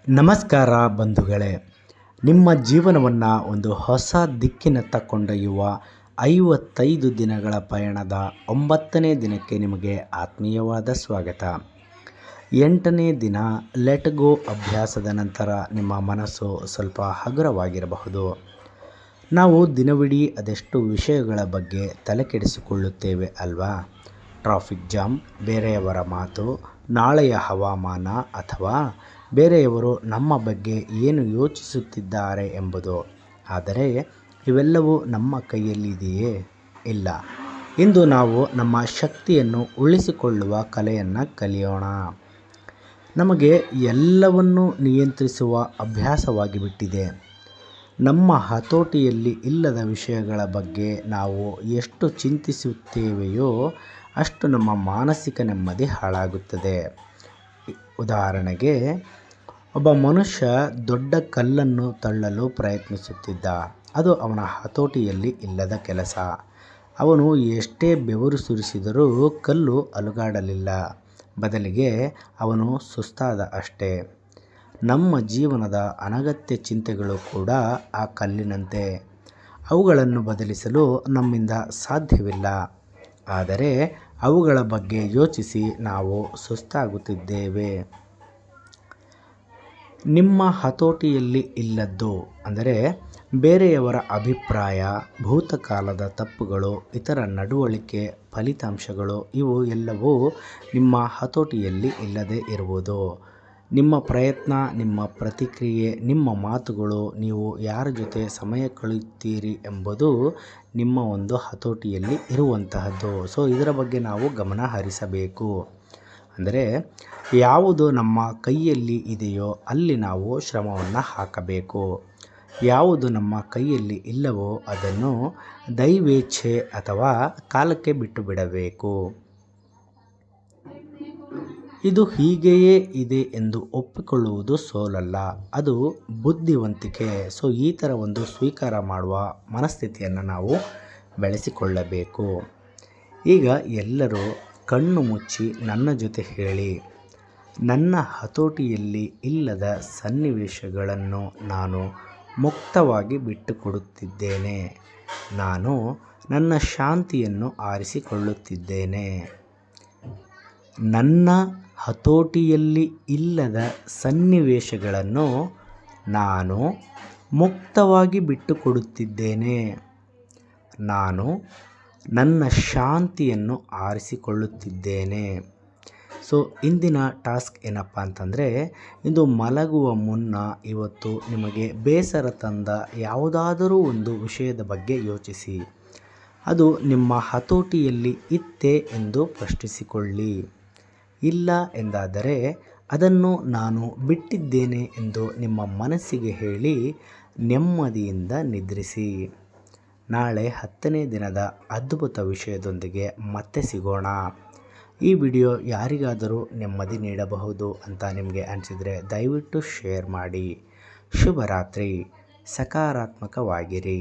ನಮಸ್ಕಾರ ಬಂಧುಗಳೇ, ನಿಮ್ಮ ಜೀವನವನ್ನು ಒಂದು ಹೊಸ ದಿಕ್ಕಿನತ್ತ ಕೊಂಡೊಯ್ಯುವ 55 ದಿನಗಳ ಪಯಣದ 9ನೇ ದಿನಕ್ಕೆ ನಿಮಗೆ ಆತ್ಮೀಯವಾದ ಸ್ವಾಗತ. 8ನೇ ದಿನ ಲೆಟ್ ಗೋ ಅಭ್ಯಾಸದ ನಂತರ ನಿಮ್ಮ ಮನಸ್ಸು ಸ್ವಲ್ಪ ಹಗುರವಾಗಿರಬಹುದು. ನಾವು ದಿನವಿಡೀ ಅದೆಷ್ಟು ವಿಷಯಗಳ ಬಗ್ಗೆ ತಲೆಕೆಡಿಸಿಕೊಳ್ಳುತ್ತೇವೆ ಅಲ್ವಾ? ಟ್ರಾಫಿಕ್ ಜಾಮ್, ಬೇರೆಯವರ ಮಾತು, ನಾಳೆಯ ಹವಾಮಾನ ಅಥವಾ ಬೇರೆಯವರು ನಮ್ಮ ಬಗ್ಗೆ ಏನು ಯೋಚಿಸುತ್ತಿದ್ದಾರೆ ಎಂಬುದು. ಆದರೆ ಇವೆಲ್ಲವೂ ನಮ್ಮ ಕೈಯಲ್ಲಿದೆಯೇ? ಇಲ್ಲ. ಇಂದು ನಾವು ನಮ್ಮ ಶಕ್ತಿಯನ್ನು ಉಳಿಸಿಕೊಳ್ಳುವ ಕಲೆಯನ್ನು ಕಲಿಯೋಣ. ನಮಗೆ ಎಲ್ಲವನ್ನೂ ನಿಯಂತ್ರಿಸುವ ಅಭ್ಯಾಸವಾಗಿಬಿಟ್ಟಿದೆ. ನಮ್ಮ ಹತೋಟಿಯಲ್ಲಿ ಇಲ್ಲದ ವಿಷಯಗಳ ಬಗ್ಗೆ ನಾವು ಎಷ್ಟು ಚಿಂತಿಸುತ್ತೇವೆಯೋ ಅಷ್ಟು ನಮ್ಮ ಮಾನಸಿಕ ನೆಮ್ಮದಿ ಹಾಳಾಗುತ್ತದೆ. ಉದಾಹರಣೆಗೆ, ಒಬ್ಬ ಮನುಷ್ಯ ದೊಡ್ಡ ಕಲ್ಲನ್ನು ತಳ್ಳಲು ಪ್ರಯತ್ನಿಸುತ್ತಿದ್ದ. ಅದು ಅವನ ಹತೋಟಿಯಲ್ಲಿ ಇಲ್ಲದ ಕೆಲಸ. ಅವನು ಎಷ್ಟೇ ಬೆವರು ಸುರಿಸಿದರೂ ಕಲ್ಲು ಅಲುಗಾಡಲಿಲ್ಲ. ಬದಲಿಗೆ ಅವನು ಸುಸ್ತಾದ ಅಷ್ಟೇ. ನಮ್ಮ ಜೀವನದ ಅನಗತ್ಯ ಚಿಂತೆಗಳು ಕೂಡ ಆ ಕಲ್ಲಿನಂತೆ. ಅವುಗಳನ್ನು ಬದಲಿಸಲು ನಮ್ಮಿಂದ ಸಾಧ್ಯವಿಲ್ಲ. ಆದರೆ ಅವುಗಳ ಬಗ್ಗೆ ಯೋಚಿಸಿ ನಾವು ಸುಸ್ತಾಗುತ್ತಿದ್ದೇವೆ. ನಿಮ್ಮ ಹತೋಟಿಯಲ್ಲಿ ಇಲ್ಲದ್ದು ಅಂದರೆ ಬೇರೆಯವರ ಅಭಿಪ್ರಾಯ, ಭೂತಕಾಲದ ತಪ್ಪುಗಳು, ಇತರ ನಡವಳಿಕೆ ಫಲಿತಾಂಶಗಳು. ಇವು ಎಲ್ಲವೂ ನಿಮ್ಮ ಹತೋಟಿಯಲ್ಲಿ ಇಲ್ಲದೇ ಇರುವುದು. ನಿಮ್ಮ ಪ್ರಯತ್ನ, ನಿಮ್ಮ ಪ್ರತಿಕ್ರಿಯೆ, ನಿಮ್ಮ ಮಾತುಗಳು, ನೀವು ಯಾರ ಜೊತೆ ಸಮಯ ಕಳೆಯುತ್ತೀರಿ ಎಂಬುದು ನಿಮ್ಮ ಒಂದು ಹತೋಟಿಯಲ್ಲಿ ಇರುವಂತಹದ್ದು. ಇದರ ಬಗ್ಗೆ ನಾವು ಗಮನ ಹರಿಸಬೇಕು. ಅಂದರೆ ಯಾವುದು ನಮ್ಮ ಕೈಯಲ್ಲಿ ಇದೆಯೋ ಅಲ್ಲಿ ನಾವು ಶ್ರಮವನ್ನು ಹಾಕಬೇಕು. ಯಾವುದು ನಮ್ಮ ಕೈಯಲ್ಲಿ ಇಲ್ಲವೋ ಅದನ್ನು ದೈವೇಚ್ಛೆ ಅಥವಾ ಕಾಲಕ್ಕೆ ಬಿಟ್ಟು ಬಿಡಬೇಕು. ಇದು ಹೀಗೆಯೇ ಇದೆ ಎಂದು ಒಪ್ಪಿಕೊಳ್ಳುವುದು ಸೋಲಲ್ಲ, ಅದು ಬುದ್ಧಿವಂತಿಕೆ. ಈ ಥರ ಒಂದು ಸ್ವೀಕಾರ ಮಾಡುವ ಮನಸ್ಥಿತಿಯನ್ನು ನಾವು ಬೆಳೆಸಿಕೊಳ್ಳಬೇಕು. ಈಗ ಎಲ್ಲರೂ ಕಣ್ಣು ಮುಚ್ಚಿ ನನ್ನ ಜೊತೆ ಹೇಳಿ, ನನ್ನ ಹತೋಟಿಯಲ್ಲಿ ಇಲ್ಲದ ಸನ್ನಿವೇಶಗಳನ್ನು ನಾನು ಮುಕ್ತವಾಗಿ ಬಿಟ್ಟುಕೊಡುತ್ತಿದ್ದೇನೆ. ನಾನು ನನ್ನ ಶಾಂತಿಯನ್ನು ಆರಿಸಿಕೊಳ್ಳುತ್ತಿದ್ದೇನೆ. ನನ್ನ ಹತೋಟಿಯಲ್ಲಿ ಇಲ್ಲದ ಸನ್ನಿವೇಶಗಳನ್ನು ನಾನು ಮುಕ್ತವಾಗಿ ಬಿಟ್ಟುಕೊಡುತ್ತಿದ್ದೇನೆ. ನಾನು ನನ್ನ ಶಾಂತಿಯನ್ನು ಆರಿಸಿಕೊಳ್ಳುತ್ತಿದ್ದೇನೆ. ಇಂದಿನ ಟಾಸ್ಕ್ ಏನಪ್ಪ ಅಂತಂದರೆ, ಇಂದು ಮಲಗುವ ಮುನ್ನ ಇವತ್ತು ನಿಮಗೆ ಬೇಸರ ತಂದ ಯಾವುದಾದರೂ ಒಂದು ವಿಷಯದ ಬಗ್ಗೆ ಯೋಚಿಸಿ. ಅದು ನಿಮ್ಮ ಹತೋಟಿಯಲ್ಲಿ ಇತ್ತೇ ಎಂದು ಪ್ರಶ್ನಿಸಿಕೊಳ್ಳಿ. ಇಲ್ಲ ಎಂದಾದರೆ ಅದನ್ನು ನಾನು ಬಿಟ್ಟಿದ್ದೇನೆ ಎಂದು ನಿಮ್ಮ ಮನಸ್ಸಿಗೆ ಹೇಳಿ ನೆಮ್ಮದಿಯಿಂದ ನಿದ್ರಿಸಿ. ನಾಳೆ 10ನೇ ದಿನದ ಅದ್ಭುತ ವಿಷಯದೊಂದಿಗೆ ಮತ್ತೆ ಸಿಗೋಣ. ಈ ವಿಡಿಯೋ ಯಾರಿಗಾದರೂ ನೆಮ್ಮದಿ ನೀಡಬಹುದು ಅಂತ ನಿಮಗೆ ಅನಿಸಿದರೆ ದಯವಿಟ್ಟು ಶೇರ್ ಮಾಡಿ. ಶುಭರಾತ್ರಿ. ಸಕಾರಾತ್ಮಕವಾಗಿರಿ.